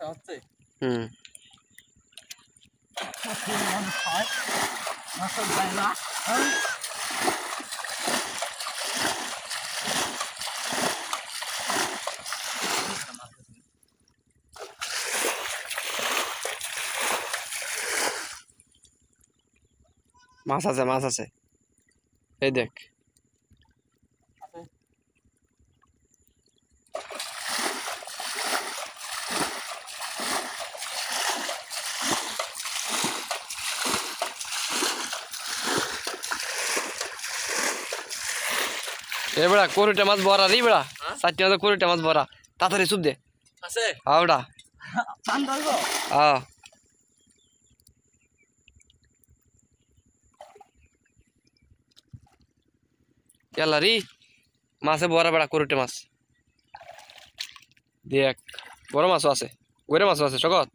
হচ্ছে হুম মানুষ খায় মাছের জায়গা মাছ আছে এই দেখ এ বেড়া কোরিটা মাছ ভরা রে বেড়া চারটি মাছ কোরিটা মাছ ভরা তাড়াতাড়ি চুপ দে আছে আওড়া চান ধরবো হ্যাঁ কেলা রে মাছে ভরা বেড়া কোরিটা মাছ দেখ বড় মাছও আছে গরে মাছও আছে সকত